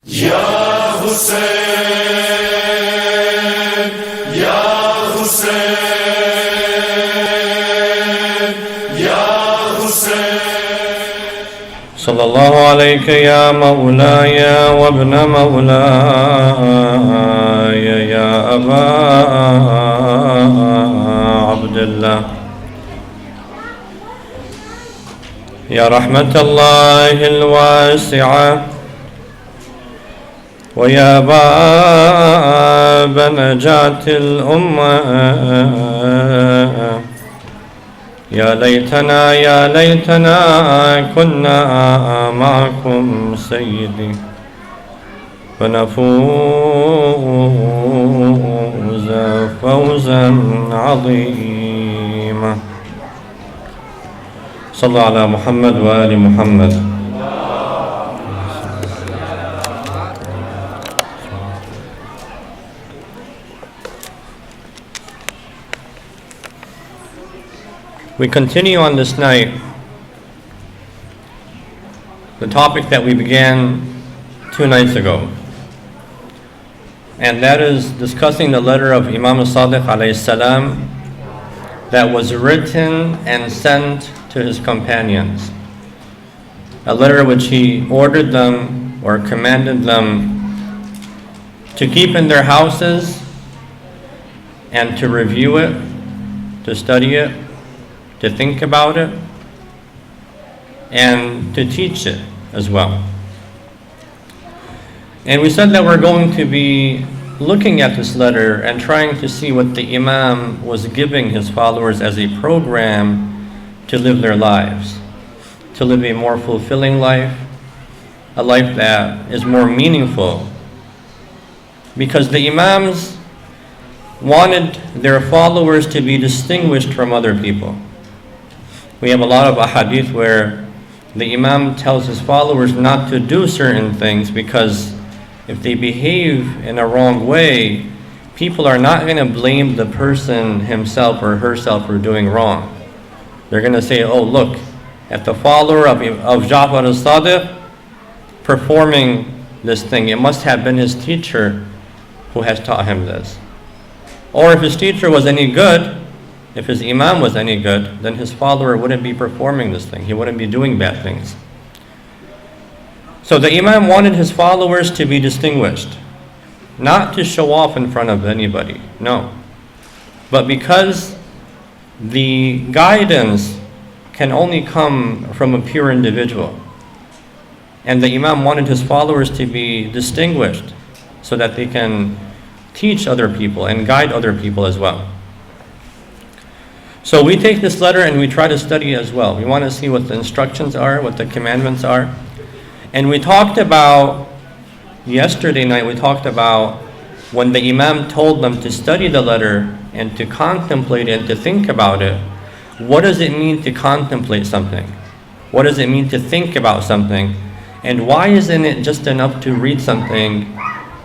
Ya Hussein, Ya Hussein, Ya Hussein. Sallallahu alayka ya Maulaya wa ibna Maulaya ya Aba Abdullah. Ya rahmatallahi al-wasi'ah ويا باب نجاة الأمة يا ليتنا كنا معكم سيدي فنفوز فوزا عظيما. صلوا على محمد وآل محمد. We continue on this night the topic that we began 2 nights ago, and that is discussing the letter of Imam Sadiq alayhi salam that was written and sent to his companions, a letter which he ordered them or commanded them to keep in their houses and to review it, to study it, to think about it, and to teach it as well. And we said that we're going to be looking at this letter and trying to see what the Imam was giving his followers as a program to live their lives, to live a more fulfilling life, a life that is more meaningful. Because the Imams wanted their followers to be distinguished from other people. We have a lot of ahadith where the Imam tells his followers not to do certain things because if they behave in a wrong way, people are not going to blame the person himself or herself for doing wrong. They're going to say, oh, look, at the follower of Ja'far al-Sadiq performing this thing, it must have been his teacher who has taught him this. Or if his teacher was any good, if his Imam was any good, then his follower wouldn't be performing this thing. He wouldn't be doing bad things. So the Imam wanted his followers to be distinguished, not to show off in front of anybody, no. But because the guidance can only come from a pure individual, and the Imam wanted his followers to be distinguished so that they can teach other people and guide other people as well. So we take this letter and we try to study it as well. We want to see what the instructions are, what the commandments are. And we talked about, yesterday night we talked about when the Imam told them to study the letter and to contemplate it and to think about it. What does it mean to contemplate something? What does it mean to think about something? And why isn't it just enough to read something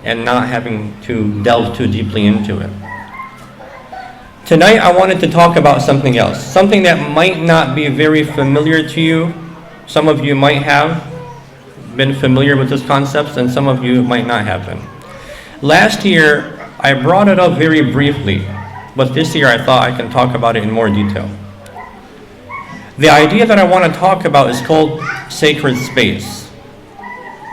and not having to delve too deeply into it? Tonight I wanted to talk about something else, something that might not be very familiar to you. Some of you might have been familiar with this concept and some of you might not have been. Last year I brought it up very briefly, but this year I thought I can talk about it in more detail. The idea that I want to talk about is called sacred space.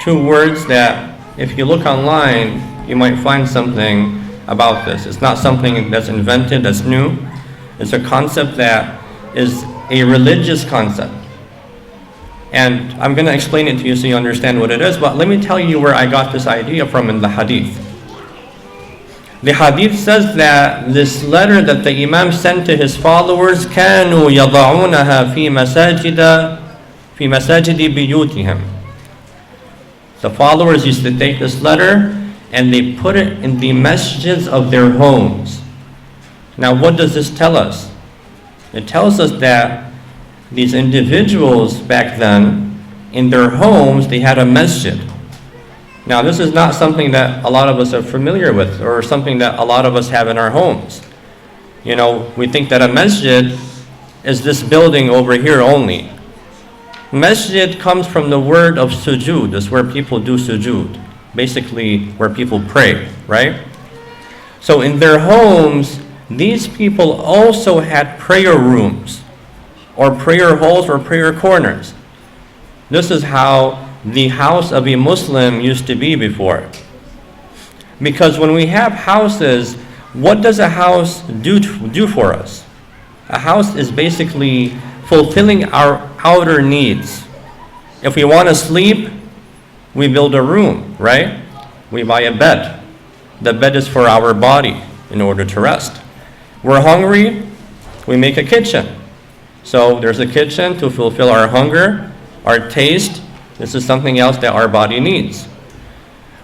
2 words that if you look online you might find something about this. It's not something that's invented, that's new. It's a concept that is a religious concept. And I'm going to explain it to you so you understand what it is, but let me tell you where I got this idea from in the hadith. The hadith says that this letter that the Imam sent to his followers, كانوا يضعونها في مساجد بيوتهم. The followers used to take this letter and they put it in the masjids of their homes. Now what does this tell us? It tells us that these individuals back then, in their homes, they had a masjid. Now this is not something that a lot of us are familiar with or something that a lot of us have in our homes. You know, we think that a masjid is this building over here only. Masjid comes from the word of sujood. That's where people do sujood. basically where people pray, right? So in their homes, these people also had prayer rooms, or prayer halls, or prayer corners. This is how the house of a Muslim used to be before. Because when we have houses, what does a house do for us? A house is basically fulfilling our outer needs. If we want to sleep, we build a room, right? We buy a bed. The bed is for our body in order to rest. We're hungry, we make a kitchen. So there's a kitchen to fulfill our hunger, our taste. This is something else that our body needs.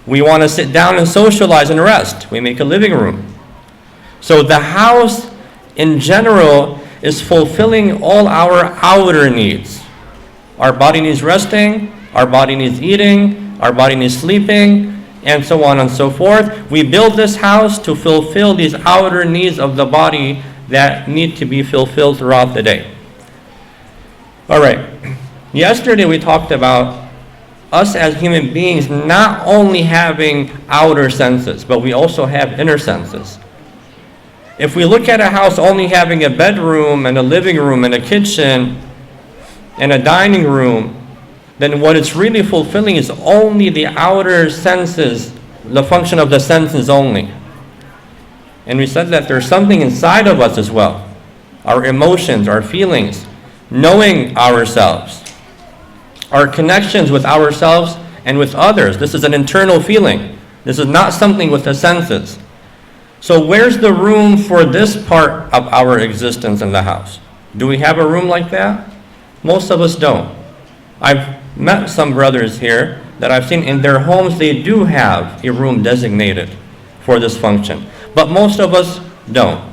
We want to sit down and socialize and rest. We make a living room. So the house in general is fulfilling all our outer needs. Our body needs resting, our body needs eating, our body needs sleeping, and so on and so forth. We build this house to fulfill these outer needs of the body that need to be fulfilled throughout the day. All right. Yesterday we talked about us as human beings not only having outer senses, but we also have inner senses. If we look at a house only having a bedroom and a living room and a kitchen and a dining room, then what it's really fulfilling is only the outer senses, the function of the senses only. And we said that there's something inside of us as well. Our emotions, our feelings, knowing ourselves, our connections with ourselves and with others. This is an internal feeling. This is not something with the senses. So where's the room for this part of our existence in the house? Do we have a room like that? Most of us don't. I've met some brothers here that I've seen in their homes, they do have a room designated for this function. But most of us don't.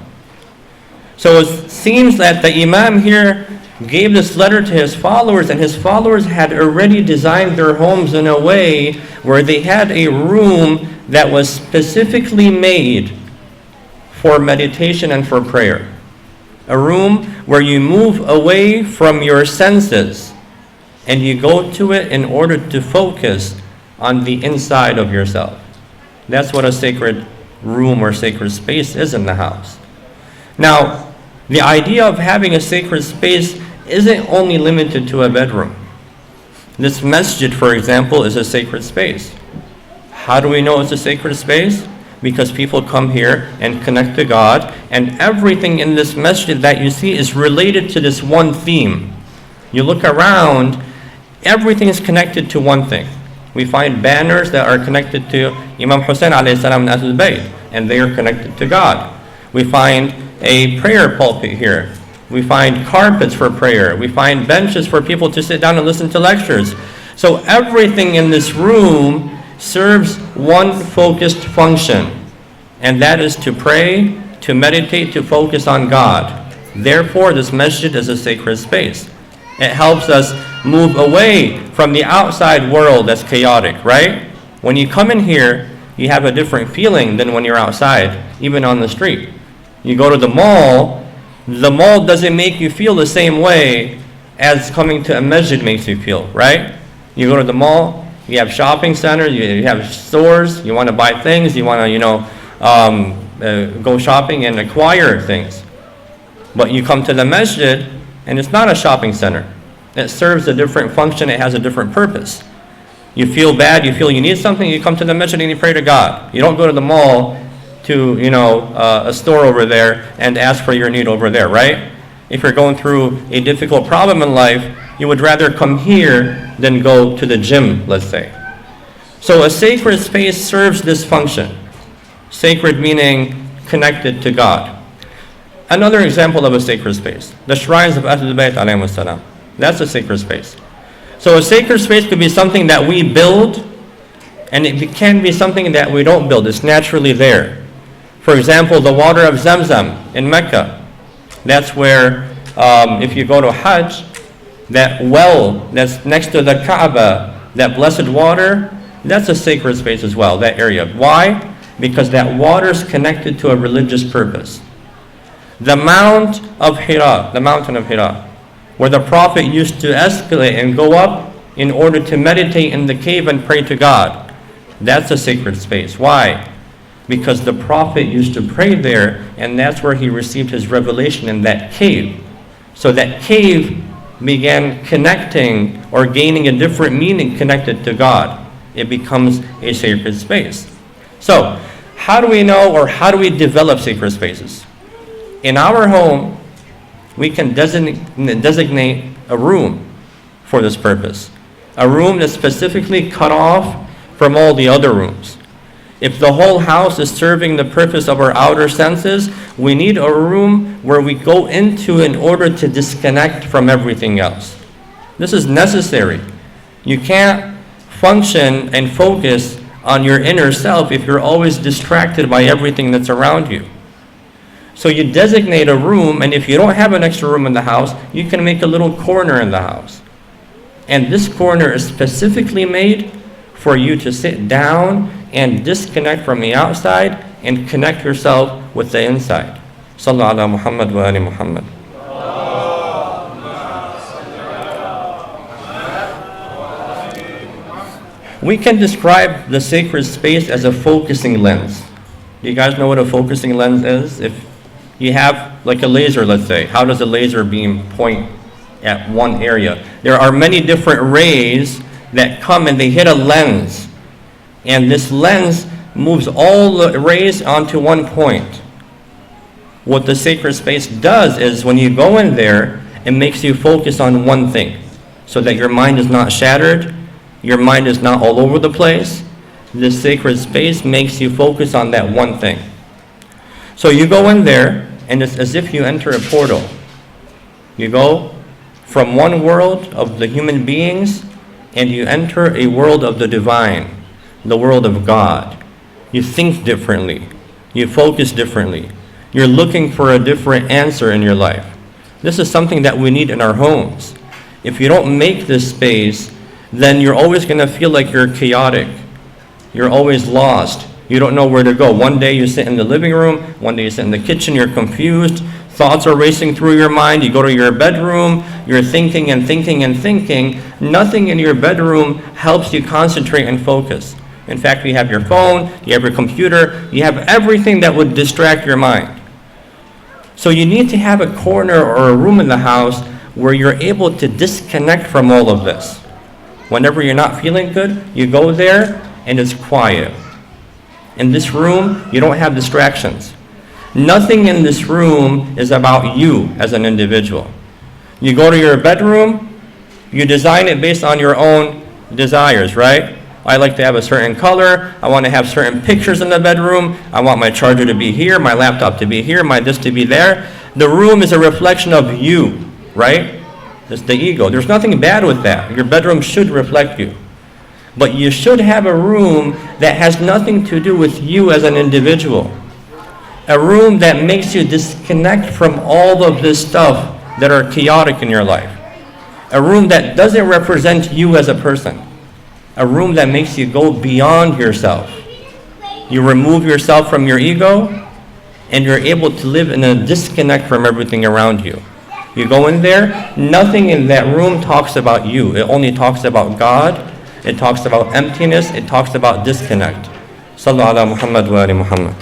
So it seems that the Imam here gave this letter to his followers, and his followers had already designed their homes in a way where they had a room that was specifically made for meditation and for prayer. A room where you move away from your senses and you go to it in order to focus on the inside of yourself. That's what a sacred room or sacred space is in the house. Now, the idea of having a sacred space isn't only limited to a bedroom. This masjid, for example, is a sacred space. How do we know it's a sacred space? Because people come here and connect to God, and everything in this masjid that you see is related to this one theme. You look around, everything is connected to one thing. We find banners that are connected to Imam Hussein alayhi salam and Ahlul Bayt, and they are connected to God. We find a prayer pulpit here. We find carpets for prayer. We find benches for people to sit down and listen to lectures. So everything in this room serves one focused function, and that is to pray, to meditate, to focus on God. Therefore, this masjid is a sacred space. It helps us move away from the outside world that's chaotic, right? When you come in here, you have a different feeling than when you're outside, even on the street. You go to the mall doesn't make you feel the same way as coming to a masjid makes you feel, right? You go to the mall, you have shopping centers, you have stores, you want to buy things, you want to, go shopping and acquire things. But you come to the masjid, and it's not a shopping center. It serves a different function, it has a different purpose. You feel bad, you feel you need something, you come to the masjid and you pray to God. You don't go to the mall to, a store over there and ask for your need over there, right? If you're going through a difficult problem in life, you would rather come here than go to the gym, let's say. So a sacred space serves this function. Sacred meaning connected to God. Another example of a sacred space, the shrines of Ahlul Bayt alayhi salam. That's a sacred space. So a sacred space could be something that we build, and it can be something that we don't build. It's naturally there. For example, the water of Zamzam in Mecca. That's where, if you go to Hajj, that well that's next to the Kaaba, that blessed water, that's a sacred space as well, that area. Why? Because that water is connected to a religious purpose. The Mount of Hira, the mountain of Hira, where the Prophet used to escalate and go up in order to meditate in the cave and pray to God. That's a sacred space. Why? Because the Prophet used to pray there, and that's where he received his revelation, in that cave. So that cave began connecting or gaining a different meaning connected to God. It becomes a sacred space. So, how do we know, or how do we develop sacred spaces? In our home, we can designate a room for this purpose. A room that's specifically cut off from all the other rooms. If the whole house is serving the purpose of our outer senses, we need a room where we go into in order to disconnect from everything else. This is necessary. You can't function and focus on your inner self if you're always distracted by everything that's around you. So you designate a room, and if you don't have an extra room in the house, you can make a little corner in the house. And this corner is specifically made for you to sit down and disconnect from the outside and connect yourself with the inside. Sallallahu ala Muhammad wa ali Muhammad. We can describe the sacred space as a focusing lens. Do you guys know what a focusing lens is? If you have like a laser, let's say, how does a laser beam point at one area? There are many different rays that come and they hit a lens. And this lens moves all the rays onto one point. What the sacred space does is when you go in there, it makes you focus on one thing so that your mind is not shattered, your mind is not all over the place. This sacred space makes you focus on that one thing. So you go in there, and it's as if you enter a portal. You go from one world of the human beings, and you enter a world of the divine, the world of God. You think differently. You focus differently. You're looking for a different answer in your life. This is something that we need in our homes. If you don't make this space, then you're always going to feel like you're chaotic. You're always lost. You don't know where to go. One day you sit in the living room, one day you sit in the kitchen, you're confused. Thoughts are racing through your mind. You go to your bedroom, you're thinking and thinking and thinking. Nothing in your bedroom helps you concentrate and focus. In fact, you have your phone, you have your computer, you have everything that would distract your mind. So you need to have a corner or a room in the house where you're able to disconnect from all of this. Whenever you're not feeling good, you go there and it's quiet. In this room, you don't have distractions. Nothing in this room is about you as an individual. You go to your bedroom, you design it based on your own desires, right? I like to have a certain color. I want to have certain pictures in the bedroom. I want my charger to be here, my laptop to be here, my this to be there. The room is a reflection of you, right? It's the ego. There's nothing bad with that. Your bedroom should reflect you. But you should have a room that has nothing to do with you as an individual. A room that makes you disconnect from all of this stuff that are chaotic in your life. A room that doesn't represent you as a person. A room that makes you go beyond yourself. You remove yourself from your ego, and you're able to live in a disconnect from everything around you. You go in there, nothing in that room talks about you. It only talks about God. It talks about emptiness. It talks about disconnect. Sallu ala Muhammad wa ali Muhammad.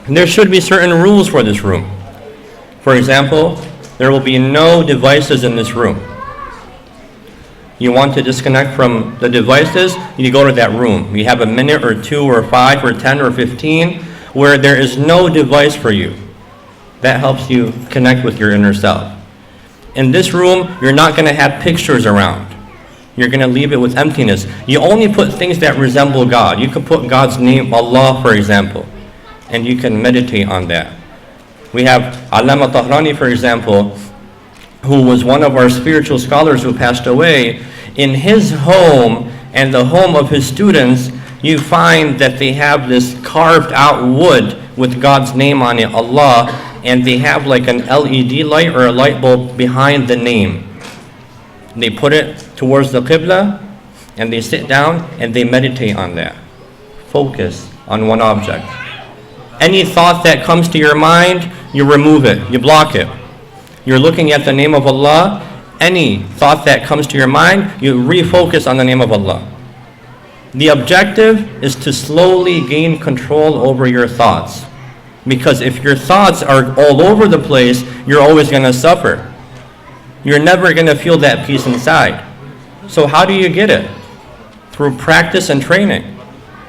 There should be certain rules for this room. For example, there will be no devices in this room. You want to disconnect from the devices, you go to that room. You have a minute or 2 or 5 or 10 or 15 where there is no device for you. That helps you connect with your inner self. In this room, you're not going to have pictures around. You're going to leave it with emptiness. You only put things that resemble God. You can put God's name, Allah, for example, and you can meditate on that. We have Allama Tahrani, for example, who was one of our spiritual scholars who passed away. In his home and the home of his students, you find that they have this carved out wood with God's name on it, Allah, and they have like an LED light or a light bulb behind the name. They put it towards the Qibla and they sit down and they meditate on that. Focus on one object. Any thought that comes to your mind, you remove it, you block it. You're looking at the name of Allah. Any thought that comes to your mind, you refocus on the name of Allah. The objective is to slowly gain control over your thoughts. Because if your thoughts are all over the place, you're always going to suffer. You're never going to feel that peace inside. So how do you get it? Through practice and training.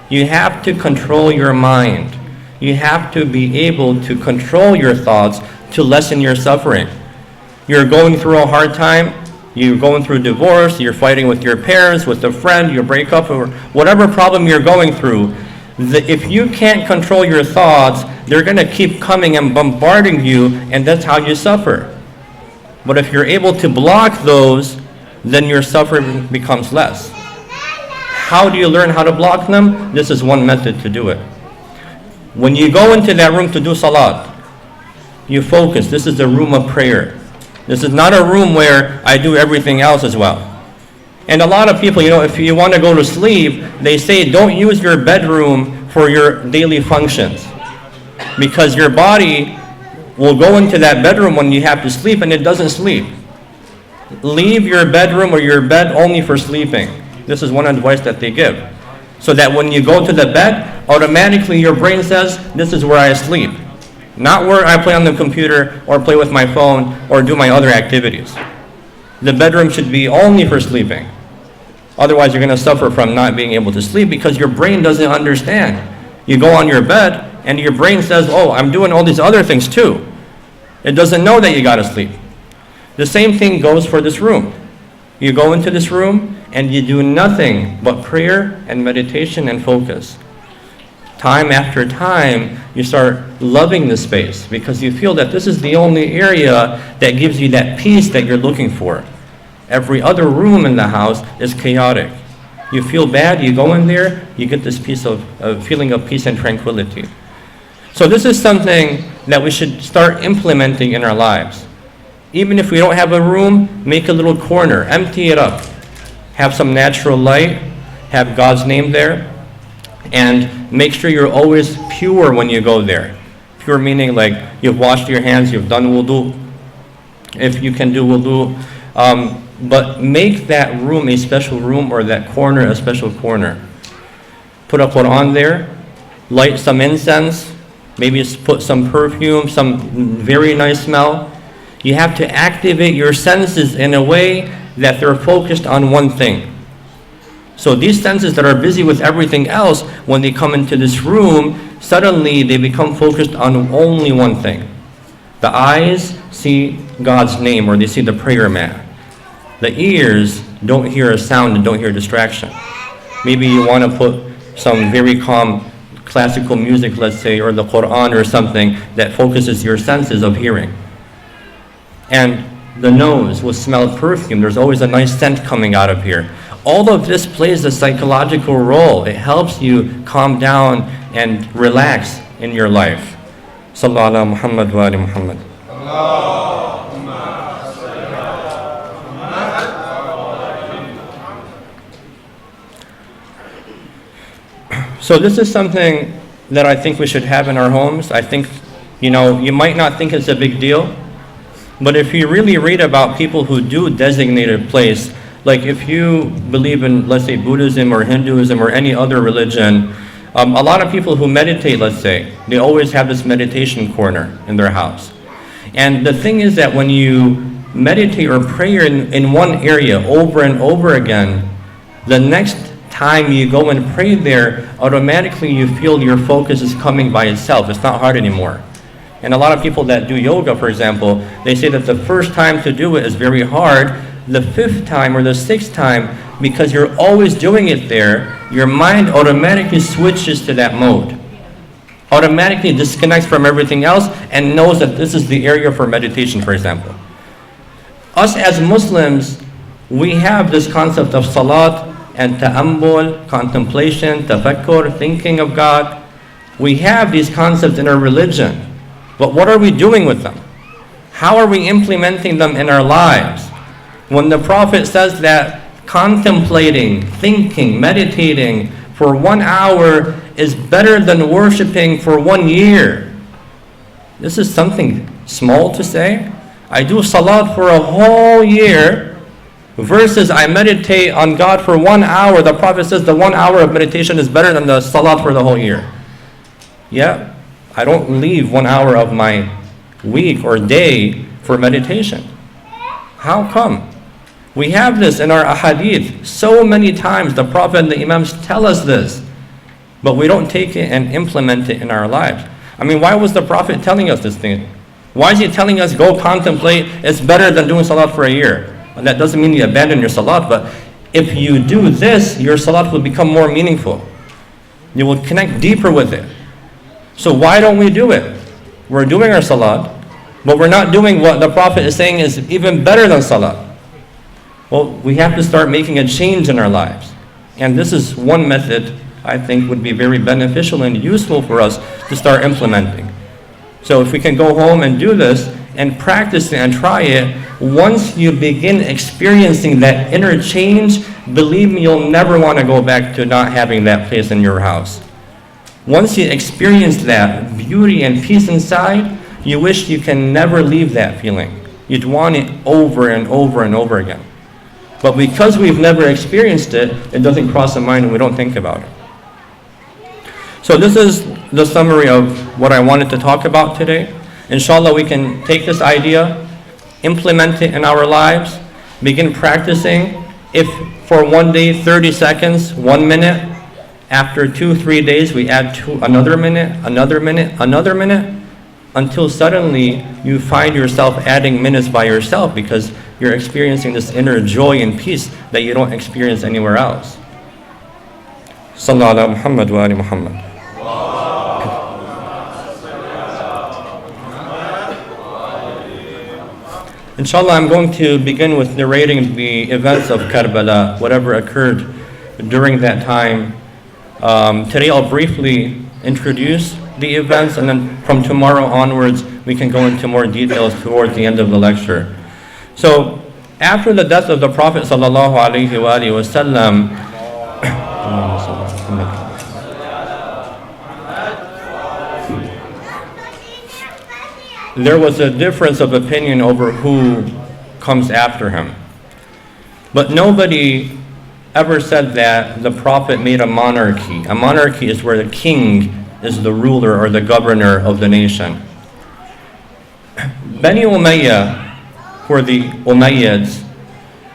You have to control your mind. You have to be able to control your thoughts to lessen your suffering. You're going through a hard time, you're going through divorce, you're fighting with your parents, with a friend, you break up, or whatever problem you're going through, if you can't control your thoughts, they're going to keep coming and bombarding you, and that's how you suffer. But if you're able to block those, then your suffering becomes less. How do you learn how to block them? This is one method to do it. When you go into that room to do salat, you focus. This is the room of prayer. This is not a room where I do everything else as well. And a lot of people, if you want to go to sleep, they say don't use your bedroom for your daily functions. Because your body will go into that bedroom when you have to sleep and it doesn't sleep. Leave your bedroom or your bed only for sleeping. This is one advice that they give. So that when you go to the bed, automatically your brain says, this is where I sleep. Not where I play on the computer or play with my phone or do my other activities. The bedroom should be only for sleeping. Otherwise, you're going to suffer from not being able to sleep because your brain doesn't understand. You go on your bed and your brain says, oh, I'm doing all these other things too. It doesn't know that you got to sleep. The same thing goes for this room. You go into this room and you do nothing but prayer and meditation and focus. Time after time, you start loving the space because you feel that this is the only area that gives you that peace that you're looking for. Every other room in the house is chaotic. You feel bad, you go in there, you get this feeling of peace and tranquility. So this is something that we should start implementing in our lives. Even if we don't have a room, make a little corner, empty it up. Have some natural light, have God's name there, and make sure you're always pure when you go there. Pure meaning like you've washed your hands, you've done wudu, if you can do wudu. But make that room a special room or that corner a special corner. Put a Quran there, light some incense, maybe put some perfume, some very nice smell. You have to activate your senses in a way that they're focused on one thing. So these senses that are busy with everything else, when they come into this room, suddenly they become focused on only one thing. The eyes see God's name, or they see the prayer mat. The ears don't hear a sound and don't hear distraction. Maybe you want to put some very calm classical music, let's say, or the Quran or something that focuses your senses of hearing. And the nose will smell perfume. There's always a nice scent coming out of here. All of this plays a psychological role. It helps you calm down and relax in your life. Sallallahu ala Muhammad wa ali Muhammad. So this is something that I think we should have in our homes. I think, you might not think it's a big deal, but if you really read about people who do designate a place, like if you believe in, let's say, Buddhism or Hinduism or any other religion, a lot of people who meditate, let's say, they always have this meditation corner in their house. And the thing is that when you meditate or pray in one area over and over again, the next time you go and pray there, automatically you feel your focus is coming by itself. It's not hard anymore. And a lot of people that do yoga, for example, they say that the first time to do it is very hard. The 5th time or the 6th time, because you're always doing it there, your mind automatically switches to that mode. Automatically disconnects from everything else and knows that this is the area for meditation, for example. Us as Muslims, we have this concept of salat and ta'ammul, contemplation, tafakkur, thinking of God. We have these concepts in our religion. But what are we doing with them? How are we implementing them in our lives? When the Prophet says that contemplating, thinking, meditating for 1 hour is better than worshiping for 1 year. This is something small to say. I do salat for a whole year versus I meditate on God for 1 hour. The Prophet says the 1 hour of meditation is better than the salat for the whole year. Yeah, I don't leave 1 hour of my week or day for meditation. How come? We have this in our ahadith. So many times the Prophet and the Imams tell us this, but we don't take it and implement it in our lives. I mean, why was the Prophet telling us this thing? Why is he telling us go contemplate? It's better than doing salat for a year. And that doesn't mean you abandon your salat, but if you do this, your salat will become more meaningful. You will connect deeper with it. So why don't we do it? We're doing our salat, but we're not doing what the Prophet is saying is even better than salat. Well, we have to start making a change in our lives. And this is one method I think would be very beneficial and useful for us to start implementing. So if we can go home and do this and practice it and try it, once you begin experiencing that inner change, believe me, you'll never want to go back to not having that place in your house. Once you experience that beauty and peace inside, you wish you can never leave that feeling. You'd want it over and over and over again. But because we've never experienced it, it doesn't cross the mind and we don't think about it. So this is the summary of what I wanted to talk about today. Inshallah, we can take this idea, implement it in our lives, begin practicing. If for one day, 30 seconds, 1 minute, after 2-3 days, we add another minute, another minute, another minute, until suddenly you find yourself adding minutes by yourself because you're experiencing this inner joy and peace that you don't experience anywhere else. Sallallahu ala Muhammad wa ali Muhammad. Inshallah, I'm going to begin with narrating the events of Karbala, whatever occurred during that time. Today I'll briefly introduce the events, and then from tomorrow onwards we can go into more details towards the end of the lecture. So after the death of the Prophet sallallahu alaihi wasallam, there was a difference of opinion over who comes after him. But nobody ever said that the Prophet made a monarchy. A monarchy is where the king is the ruler or the governor of the nation. Bani Umayyah, who are the Umayyads,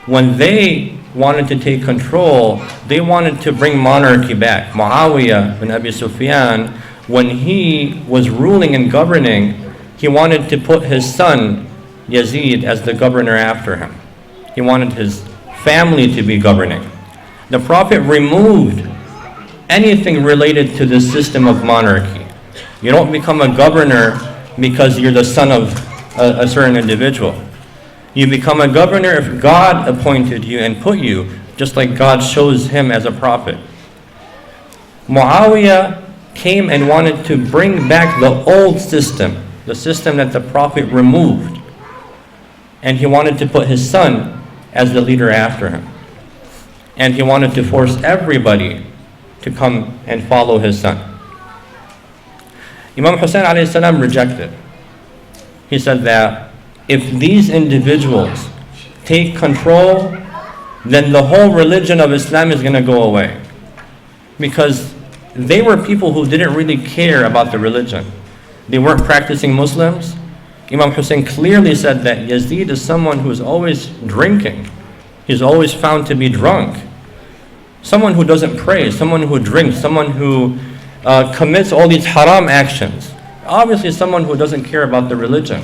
when they wanted to take control, they wanted to bring monarchy back. Muawiyah bin Abi Sufyan, when he was ruling and governing, he wanted to put his son Yazid as the governor after him. He wanted his family to be governing. The Prophet removed anything related to the system of monarchy. You don't become a governor because you're the son of a certain individual. You become a governor if God appointed you and put you, just like God chose him as a prophet. Muawiyah came and wanted to bring back the old system, the system that the Prophet removed. And he wanted to put his son as the leader after him. And he wanted to force everybody to come and follow his son. Imam Hussein alayhi salam rejected. He said that if these individuals take control, then the whole religion of Islam is going to go away. Because they were people who didn't really care about the religion. They weren't practicing Muslims. Imam Hussein clearly said that Yazid is someone who is always drinking. He's always found to be drunk. Someone who doesn't pray, someone who drinks, someone who commits all these haram actions. Obviously someone who doesn't care about the religion.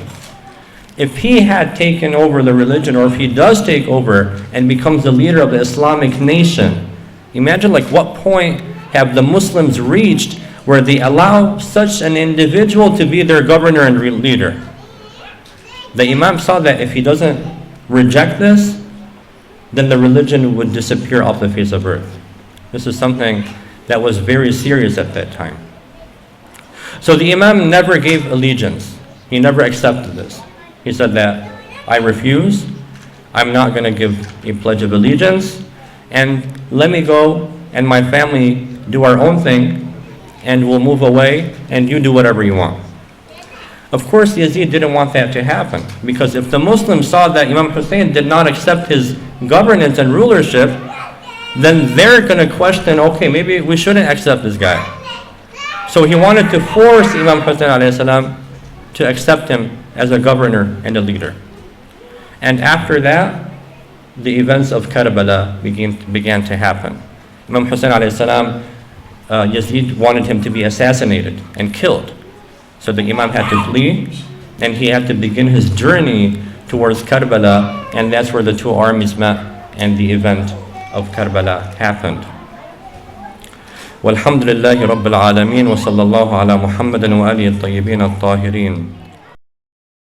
If he had taken over the religion, or if he does take over and becomes the leader of the Islamic nation, imagine like what point have the Muslims reached where they allow such an individual to be their governor and leader. The Imam saw that if he doesn't reject this, then the religion would disappear off the face of earth. This is something that was very serious at that time. So the Imam never gave allegiance. He never accepted this. He said that, I refuse, I'm not going to give a pledge of allegiance, and let me go and my family do our own thing, and we'll move away, and you do whatever you want. Of course, Yazid didn't want that to happen, because if the Muslims saw that Imam Hussein did not accept his governance and rulership, then they're going to question, okay, maybe we shouldn't accept this guy. So he wanted to force Imam Hussein alayhi salam to accept him as a governor and a leader. And after that, the events of Karbala began to happen. Imam Hussein alayhi salam, Yazid wanted him to be assassinated and killed. So the Imam had to flee, and he had to begin his journey towards Karbala, and that's where the two armies met, and the event of Karbala happened. Walhamdulillahi Rabbil Alameen, wa sallallahu ala Muhammadin wa alihi at-tayyibin at-tahirin.